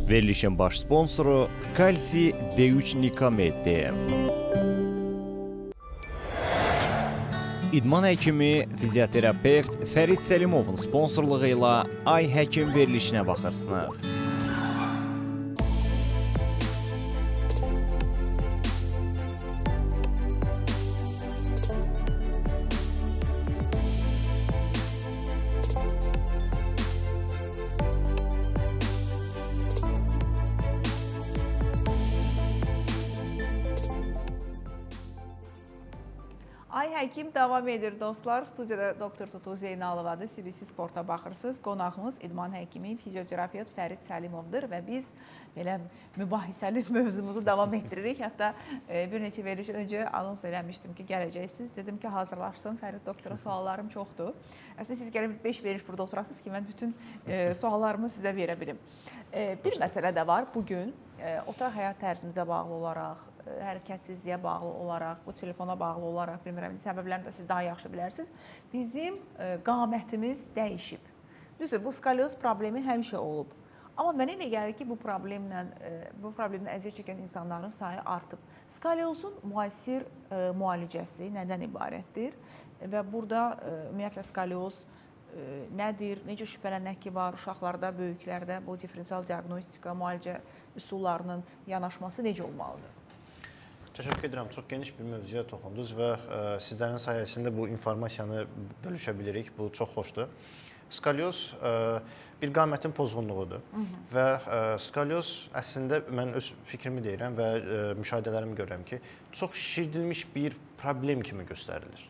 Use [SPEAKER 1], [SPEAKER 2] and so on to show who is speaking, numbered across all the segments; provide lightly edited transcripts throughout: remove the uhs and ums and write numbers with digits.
[SPEAKER 1] Verilişin baş sponsoru Kalsi D3 Nikamed. İdman həkimi, fizioterapevt Fərid Səlimovun sponsorluğu ilə Ay Həkim verilişinə baxırsınız.
[SPEAKER 2] Ay Həkim davam edir dostlar. Studiyada Doktor Tutu Zeynalıvadır. CBC Sport'a baxırsınız. Qonağımız idman həkimi, fizioterapevt Fərid Səlimovdur və biz belə mübahisəli mövzumuzu davam etdiririk. Hətta bir neçə veriliş öncə anons eləmişdim ki, gələcəksiniz. Dedim ki, hazırlarsın. Fərid doktora suallarım çoxdur. Əslində siz gəlib 5 veriş burada oturasınız ki, mən bütün suallarımı sizə verə bilim. Bir məsələ də var. Bugün oturaq həyat tərzimizə bağlı olaraq, hərəkətsizliyə bağlı olaraq, bu telefona bağlı olaraq, bilmirəm, səbəblərini də siz daha yaxşı bilərsiniz. Bizim qamətimiz dəyişib. Düzdür, bu skolyoz problemi həmişə olub. Amma mənə elə gəlir ki, bu problemdən əziyyət çəkən insanların sayı artıb. Skolyozun müasir müalicəsi nədən ibarətdir? Və burada ümumiyyətlə skolyoz nədir, necə şübhələnək ki var, uşaqlarda, böyüklərdə bu diferensial diaqnostika, müalicə üsullarının yanaşması necə olmalıdır?
[SPEAKER 3] Təşəkkür edirəm. Çox geniş bir mövzuya toxundunuz və sizlərin sayəsində bu informasiyanı bölüşə bilirik. Bu çox xoşdur. Skolyoz bir qamətin pozğunluğudur və skolyoz əslində mən öz fikrimi deyirəm və müşahidələrimi görürəm ki, çox şişirdilmiş bir problem kimi göstərilir.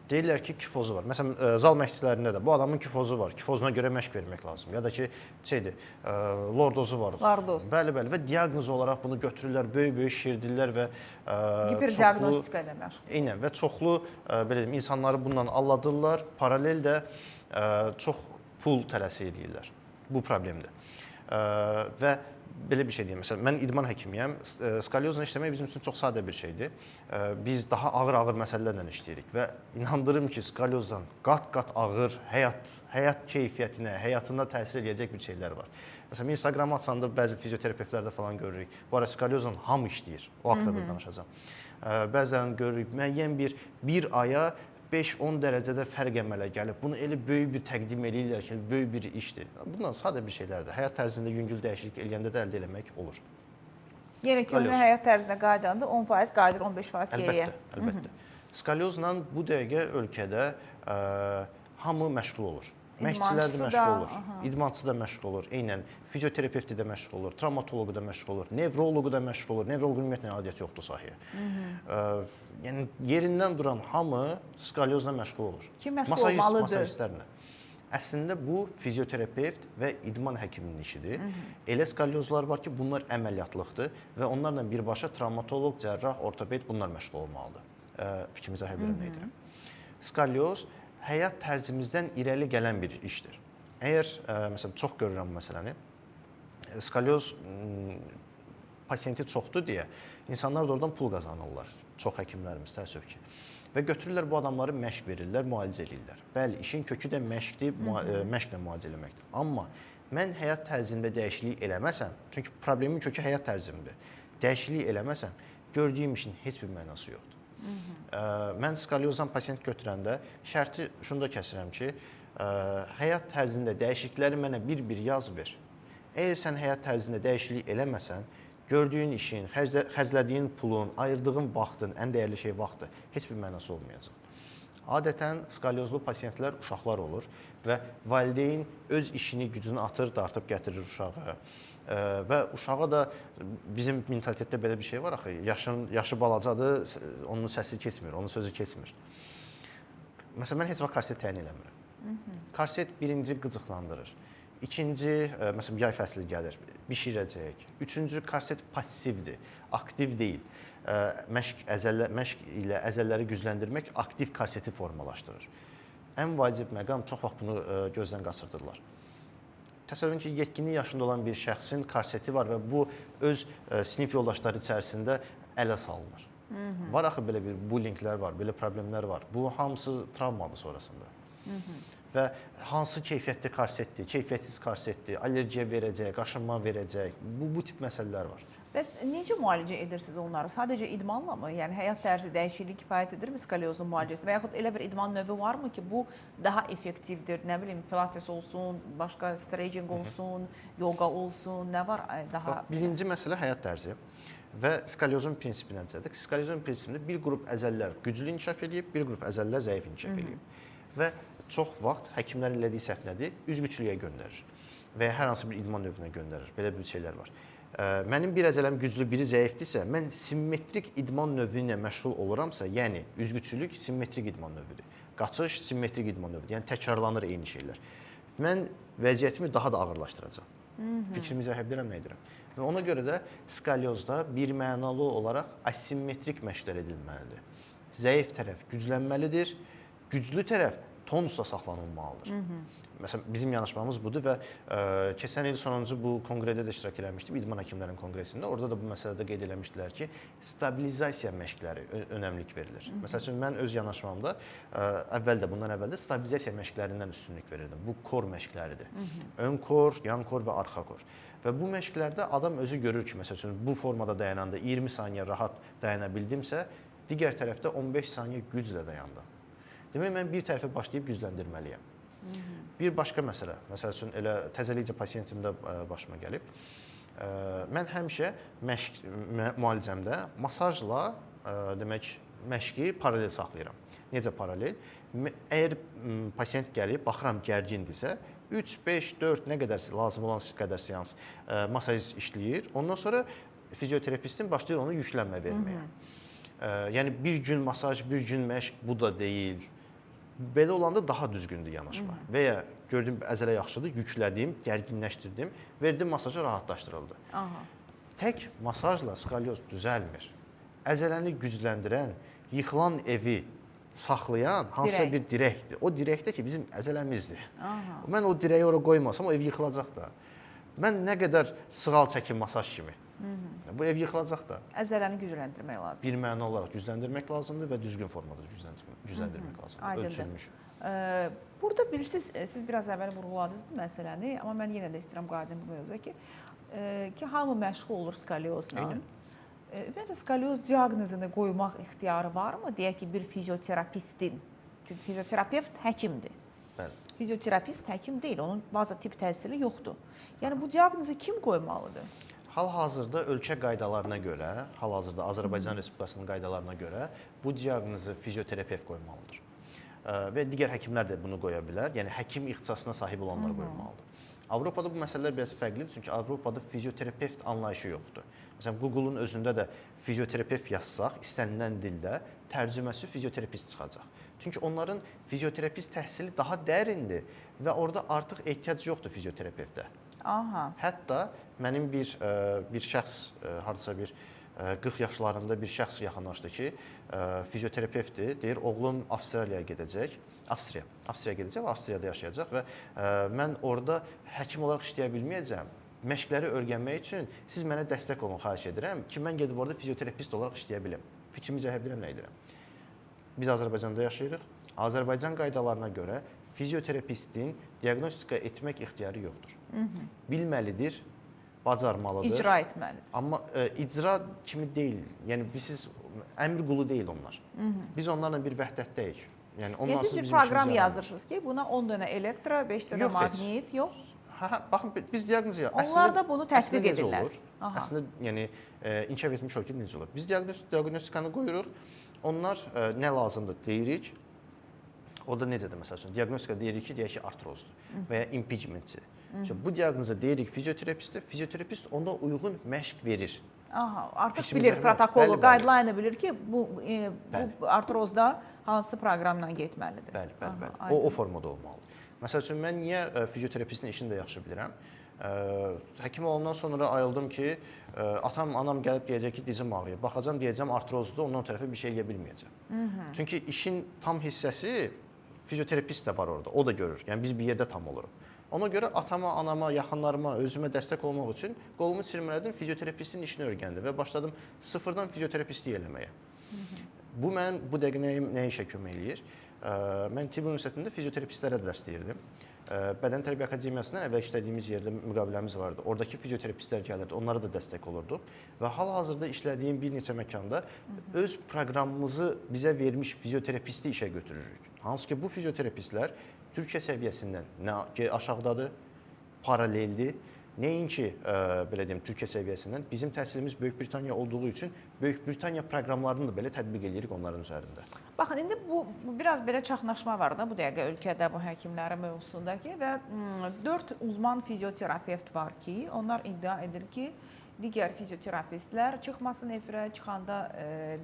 [SPEAKER 3] Deyirlər ki, kifozu var. Məsələn, zal məşqçilərində də bu adamın kifozu var. Kifozuna görə məşq vermək lazım. Ya da ki, lordozu var.
[SPEAKER 2] Lordoz.
[SPEAKER 3] Bəli, və diaqnoz olaraq bunu götürürlər, böyük-böyük şişirdirlər və
[SPEAKER 2] hiperdiaqnostika ilə məşğul.
[SPEAKER 3] Eynən və çoxlu belə deyim, insanları bundan aldadırlar. Paralel də çox pul tələsi edirlər. Bu problemdir. Və belə bir şey deyim. Məsələn, mən idman həkimiyəm. Skolyozla işləmək bizim üçün çox sadə bir şeydir. Biz daha ağır məsələlərlə işləyirik və inandırım ki, skolyozdan qat-qat ağır həyat keyfiyyətinə, həyatına təsir edəcək bir şeylər var. Məsələn, Instagram açanda bəzi fizioterapevtlərdə falan görürük. Bu ara skolyozla hamı işləyir. O haqqda da danışacağam. Bəzilərini görürük. Müəyyən bir aya 5-10 dərəcədə fərq əmələ gəlib. Bunu elə böyük bir təqdim edirlər ki, böyük bir işdir. Bunlar sadə bir şeylərdir. Həyat tərzində yüngül dəyişiklik eləyəndə də əldə eləmək olur.
[SPEAKER 2] Yenə köhnə həyat tərzinə qaydanda 10% qayıdır, 15% geriyə.
[SPEAKER 3] Əlbəttə. Skolyozla bu dəqiqə ölkədə hamı məşğul olur. Məşqçilər də məşğul olur, idmançı da məşğul olur, eynən fizioterapevti də məşğul olur, travmatoloqu da məşğul olur, nevroloqu da məşğul olur. Nevroloqun ümumiyyətlə aidiyyəti yoxdur sahəyə. Yəni yerindən duran hamı skolyozla məşğul olur.
[SPEAKER 2] Kim məşğul olmalıdır?
[SPEAKER 3] Masajistlərlə. Əslində bu fizioterapevt və idman həkiminin işidir. Elə skolyozlar var ki, bunlar əməliyyatlıqdır və onlarla birbaşa travmatoloq, cərrah, ortoped bunlar məşğul olmalıdır. Fikrimi izah edə bilirəm. Skolyoz həyat tərzimizdən irəli gələn bir işdir. Əgər, məsələn, çox görürəm bu məsələni, skolyoz pasiyenti çoxdur deyə insanlar da oradan pul qazanırlar. Çox həkimlərimiz, təəssüf ki. Və götürürlər bu adamları məşq verirlər, müalicə edirlər. Bəli, işin kökü də məşqdir, məşqlə müalicə eləməkdir. Amma mən həyat tərzimdə dəyişiklik eləməsəm, çünki problemin kökü həyat tərzimdir, dəyişiklik eləməsəm, gördüyüm işin heç bir mənası yoxdur. Mən skolyozdan pasiyent götürəndə şərti şunu da kəsirəm ki, həyat tərzində dəyişiklikləri mənə bir-bir yaz ver. Əgər sən həyat tərzində dəyişiklik eləməsən, gördüyün işin, xərclədiyin pulun, ayırdığın vaxtın, ən dəyərli şey vaxtdır, heç bir mənası olmayacaq. Adətən skolyozlu pasiyentlər uşaqlar olur və valideyn öz işini, gücünü atır, dartıb gətirir uşağı. Və uşağa da bizim mentalitetdə belə bir şey var axı, yaşı balacadır, onun səsi keçmir, onun sözü keçmir. Məsələn, mən heç vaxt korset təyin eləmirəm. Korset birinci qıcıqlandırır. İkinci, məsələn, yay fəsli gəlir, bişirəcək. Üçüncü, korset passivdir, aktiv deyil. Məşq ilə əzəlləri gücləndirmək aktiv korseti formalaşdırır. Ən vacib məqam çox vaxt bunu gözdən qaçırdırlar. Təsəvvürün ki, yetkinlik yaşında olan bir şəxsin korseti var və bu öz sinif yoldaşları içərisində ələ salınır. Var axı belə bir bullyinglər var, belə problemlər var. Bu hamısı travmadır sonrasında. və hansı keyfiyyətli korsetdir, keyfiyyətsiz korsetdir, allergiya verəcək, qaşınma verəcək. Bu tip məsələlər var.
[SPEAKER 2] Bəs necə müalicə edirsiniz onları? Sadəcə idmanla mı? Yəni həyat tərzi dəyişikliyi kifayət edirmi skoliozun müalicəsi və yaxud elə bir idman növü varmı ki, bu daha effektivdir? Nə bilim, pilates olsun, başqa stretching olsun, yoga olsun, nə var daha?
[SPEAKER 3] Birinci məsələ həyat tərzi və skoliozun prinsipi necədir? Skoliozun prinsipində bir qrup əzəllər güclü inkişaf edib, bir qrup əzəllər zəif inkişaf edib. Və çox vaxt həkimlərin elədiyi səhv nədir? Üzgüçülüyə göndərir və ya hər hansı bir idman növünə göndərir. Belə bir şeylər var. Mənim bir əzələm güclü, biri zəifdirsə, mən simmetrik idman növü ilə məşğul oluramsa, yəni üzgüçülük simmetrik idman növüdür. Qaçış simmetrik idman növüdür. Yəni təkrarlanır eyni şeylər. Mən vəziyyətimi daha da ağırlaşdıracağam. Fikrimi izah edirəm, nə edirəm? Və ona görə də skoliozda birmənalı olaraq asimmetrik məşqlər edilməlidir. Zəif tərəf güclənməlidir, güclü tərəf tonusla saxlanılmalıdır. Məsələn, bizim yanaşmamız budur və keçən il sonuncu bu konqredə də iştirak eləmişdim, İdman Həkimlərinin Konqresində. Orada da bu məsələdə qeyd eləmişdilər ki, stabilizasiya məşqləri önəmlik verilir. Məsəl üçün, mən öz yanaşmamda bundan əvvəl də stabilizasiya məşqlərindən üstünlük verirdim. Bu kor məşqləridir. Ön kor, yan kor və arxa kor. Və bu məşqlərdə adam özü görür ki, məsəl üçün, bu formada dayananda 20 saniyə rahat dayana bildimsə, digər tərəfdə 15 saniyə güclə dayandım. Demək, mən bir tərəfi başlayıb gücləndirməliyəm. Bir başqa məsələ, məsəl üçün, elə təzəlikcə pasiyentimdə başıma gəlib. Mən həmişə müalicəmdə masajla demək, məşqi paralel saxlayıram. Necə paralel? Əgər pasiyent gəlib, baxıram gərgindirsə, 3, 5, 4 nə qədər lazım olan qədər seans masaj işləyir. Ondan sonra fizioterapistin başlayır onu yüklənmə verməyə. Yəni bir gün masaj, bir gün məşq bu da deyil. Belə olanda daha düzgündür yanaşma. Və ya gördüyüm əzələ yaxşıdır, yüklədim, gərginləşdirdim, verdim masaja rahatlaşdırıldı. Tək masajla skolioz düzəlmir. Əzələni gücləndirən, yıxılan evi saxlayan hansısa bir dirəkdir. O dirəkdə ki, bizim əzələmizdir. Mən o dirəyi ora qoymasam, o ev yıxılacaq da. Mən nə qədər sığal çəkim masaj kimi. Bu ev yıxılacaq da.
[SPEAKER 2] Əzələni gücləndirmək lazımdır.
[SPEAKER 3] Birmənalı olaraq gücləndirmək lazımdır və düzgün formada gücləndirmək lazımdır. Ölçülmüş.
[SPEAKER 2] Burada bilirsiniz, siz biraz əvvəl vurğuladınız bu məsələni, amma mən yenə də istəyirəm qayıdım bu mövzuya ki, hamı məşğul olur skoliozla. Ümumiyyətlə, skolioz diaqnozunu qoymaq ixtiyarı varmı? Deyək ki, bir fizioterapistin, çünki fizioterapevt həkimdir. Fizioterapist həkim deyil, onun baza tip təhsili yoxdur. Yəni, bu diaqnozu kim qoymalıdır?
[SPEAKER 3] Hal-hazırda ölkə qaydalarına görə, hal-hazırda Azərbaycan Respublikasının qaydalarına görə bu diaqnozu fizioterapevt qoymalıdır. Və digər həkimlər də bunu qoya bilər. Yəni, həkim ixtisasına sahib olanlar qoymalıdır. Avropada bu məsələlər biraz fərqlidir, çünki Avropada fizioterapevt anlayışı yoxdur. Məsələn, Google-un özündə də fizioterapevt yazsaq, istənilən dildə tərcüməsi fizioterapist çıxacaq. Çünki onların fizioterapist təhsili daha dərindir və orada artıq ehtiyac yoxdur fizioterapevtdə. Hətta mənim bir şəxs, hardasa bir 40 yaşlarında bir şəxs yaxınlaşdı ki, fizioterapevtdir, deyir, oğlum Avstraliyaya gedəcək, Avstriyaya gedəcək və Avstriyada yaşayacaq və mən orada həkim olaraq işləyə bilməyəcəm. Məşqləri öyrənmək üçün siz mənə dəstək olun, xahiş edirəm ki, mən gedib orada fizioterapist olaraq işləyə bilim. Fikrimi izah edirəm, nə edirəm? Biz Azərbaycanda yaşayırıq. Azərbaycan qaydalarına görə fizioterapistin diaqnostika etmək ixtiyarı yoxdur. Bilməlidir, bacarmalıdır.
[SPEAKER 2] İcra etməlidir.
[SPEAKER 3] Amma icra kimi deyil. Yəni, siz əmr qulu deyil onlar. Biz onlarla bir vəhdətdəyik. Yəni,
[SPEAKER 2] siz bir proqram yazırsınız ki, buna 10 dənə elektro, 5 dənə maqnit, yox?
[SPEAKER 3] Baxın, biz diaqnozu...
[SPEAKER 2] Onlar da bunu tətbiq edirlər.
[SPEAKER 3] Əslində, yəni, inkişaf etmiş ölkədə necə olur? Biz diaqnostikanı qoyuruq, onlar nə lazımdır deyirik. Orada necədir, məsəl üçün, diaqnostika deyirik ki, deyək ki, artrozdur və ya impingmentdir. Bu diaqnoza deyirik fizioterapistə, fizioterapist ona uyğun məşq verir.
[SPEAKER 2] Artıq bilir protokolu, guideline bilir ki, bu artrozda hansı proqramla getməlidir.
[SPEAKER 3] Bəli. O formada olmalıdır. Məsəl üçün, mən niyə fizioterapistin işini də yaxşı bilirəm? Həkim olandan sonra ayıldım ki, atam, anam gəlib deyəcək ki, dizim ağrıyır. Baxacam, deyəcəm artrozdur, ondan tərəfə bir şey eləyə bilməyəcəm. Çünki işin tam hissəsi fizioterapist də var orada, o da görür. Yəni, biz bir yerdə tam oluruq. Ona görə atama, anama, yaxınlarıma, özümə dəstək olmaq üçün qolumu çirmələdim, fizioterapistin işini öyrəndim və başladım sıfırdan fizioterapistlik eləməyə. Bu, mənim bu dəqiqə nəyə işə kömək eləyir? mən tibb universitetində fizioterapistlərə dərs deyirdim. Bədən Tərbiyə Akademiyasından əvvəl işlədiyimiz yerdə müqaviləmiz vardı. Oradakı fizioterapistlər gəlirdi, onlara da dəstək olurduq və hal-hazırda işlədiyim bir neçə məkanda öz proqramımızı bizə vermiş fizioterapisti işə götürürük. Hansı ki, bu fizioterapistlər Türkiyə səviyyəsindən aşağıdadır, paraleldir. Nəinki belə deyim, Türkiyə səviyyəsindən bizim təhsilimiz Böyük Britaniya olduğu üçün Böyük Britaniya proqramlarını da belə tətbiq edirik onların üzərində.
[SPEAKER 2] Baxın, indi bu biraz belə çaxnaşma var da bu dəqiqə ölkədə bu həkimlərin mövzusundakı və 4 uzman fizioterapevt var ki, onlar iddia edir ki, digər fizioterapistlər çıxmasın efirə, çıxanda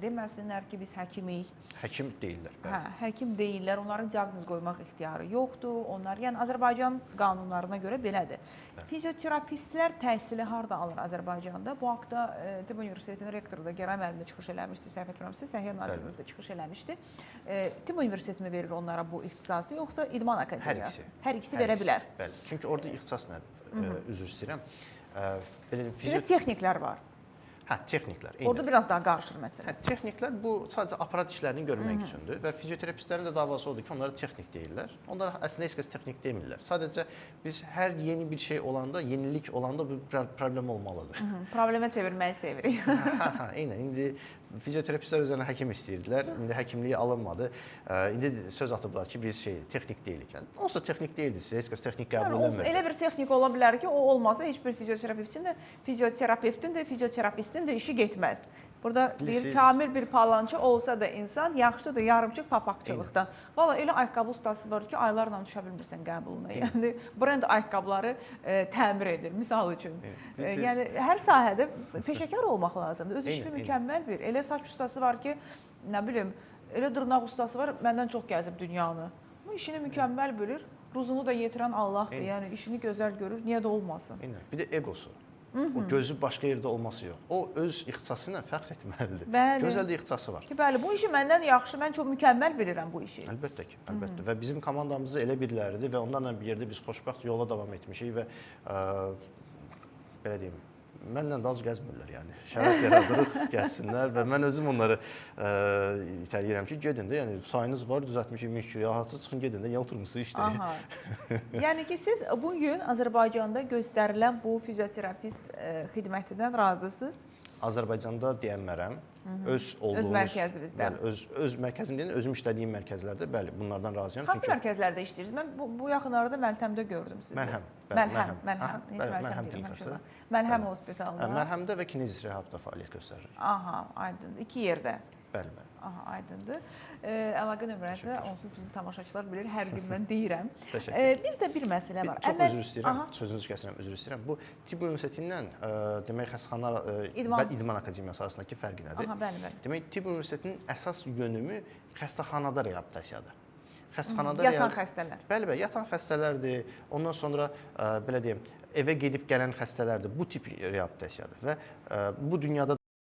[SPEAKER 2] deməsinlər ki, biz həkimik.
[SPEAKER 3] Həkim deyirlər.
[SPEAKER 2] Hə, həkim deyirlər, onların diaqnoz qoymaq ixtiyarı yoxdur. Onlar, yəni Azərbaycan qanunlarına görə belədir. Fizioterapistlər təhsili harda alır Azərbaycanda? Bu haqda Tibb Universitetinin rektoru da Gəray müəllim də çıxış eləmişdi, səhv etmirəmsə, Səhiyyə nazirimiz də çıxış eləmişdi. Tibb Universiteti mi verir onlara bu ixtisası, yoxsa İdman Akademiyası? Hər ikisi verə bilər.
[SPEAKER 3] Bəli. Çünki orada ixtisas nədir? Üzr istəyirəm.
[SPEAKER 2] Belə texniklər var.
[SPEAKER 3] Hə, texniklər.
[SPEAKER 2] Orada biraz daha qarışır məsələ.
[SPEAKER 3] Hə, texniklər bu sadəcə aparat işlərini görmək üçündür və fizioterapistlərin də davası odur ki, onlara texnik deyirlər. Onlar əslində heç kəs texnik demirlər. Sadəcə biz hər yeni bir şey olanda, yenilik olanda bu problem olmalıdır.
[SPEAKER 2] Problemə çevirməyi sevirik.
[SPEAKER 3] Hə, eynən. İndi fizioterapistlər özlərinə həkim istəyirdilər. İndi həkimliyi alınmadı. İndi söz atıblar ki, biz texnik deyilik. Yəni, olsa texnik deyildirsə, heç kəs texnik qəbul eləmir.
[SPEAKER 2] Elə bir texnik ola bilər ki, o olmasa heç bir fizioterapevtin də, fizioterapistin də işi getməz. Burada bir kamil bir palançı olsa da insan yaxşıdır yarımçıq papaqçılıqdan. Valla elə ayaqqabı ustası var ki, aylarla düşə bilmirsən qəbuluna. Yəni brend ayaqqabıları təmir edir, misal üçün. Yəni hər sahədə peşəkar olmaq lazımdır. Öz işini mükəmməl bir. Elə saç ustası var ki, nə bilim, elə dırnaq ustası var, məndən çox gəzib dünyanı. Bu işini mükəmməl bilir, ruzunu da yetirən Allahdır. Yəni işini gözəl görür, niyə də olmasın?
[SPEAKER 3] Bir də egosu. O gözü başqa yerdə olması yox. O öz ixtisası ilə fəxr etməlidir. Gözəl də ixtisası var.
[SPEAKER 2] Ki, bəli, bu işi məndən yaxşı, mən çox mükəmməl bilirəm bu işi.
[SPEAKER 3] Əlbəttə ki, əlbəttə. Və bizim komandamızda elə biriləridir və onlarla bir yerdə biz xoşbəxt yola davam etmişik və belə deyim, mənlə də az gəzmirlər, yəni. Şərait yaradırıq, gəzsinlər və mən özüm onları itələyirəm ki, gedin də, yəni sayınız var, düzəltmişik müşkül, rahatçı çıxın, gedin də, niyə oturmusunuz işləyin.
[SPEAKER 2] Yəni ki, siz bugün Azərbaycanda göstərilən bu fizioterapist xidmətindən razısınız?
[SPEAKER 3] Azərbaycanda deyənmərəm. Öz
[SPEAKER 2] mərkəzimizdə.
[SPEAKER 3] Öz mərkəzim deyil, özüm işlədiyim mərkəzlərdə, bəli, bunlardan razıyam.
[SPEAKER 2] Hansı mərkəzlərdə işləyirsiniz? Mən bu yaxınlarda Məlhəmdə gördüm sizi. Məlhəm hospitalında.
[SPEAKER 3] Məlhəmdə və Kinezis Rehabda fəaliyyət göstəririk.
[SPEAKER 2] Aha, aydındır. 2 yerdə.
[SPEAKER 3] Bəli, bəli.
[SPEAKER 2] Aha, aydındır. Əlaqə nömrəsi onsuz bizim tamaşaçılar bilir, hər gün mən deyirəm. Bir də bir məsələ var.
[SPEAKER 3] Çox üzr istəyirəm, sözünüzü kəsirəm, üzr istəyirəm. Bu tibb universitetindən demək xəstəxana İdman Akademiyası arasındakı fərq nədir?
[SPEAKER 2] Aha, bəli, bəli.
[SPEAKER 3] Demək tibb universitetinin əsas yönümü xəstəxanada reabilitasiyadır.
[SPEAKER 2] Yatan xəstələr.
[SPEAKER 3] Bəli, bəli, yatan xəstələrdir. Ondan sonra belə deyim, evə gedib gələn xəstələrdir. Bu tip reabilitasiyadır və bu dünyada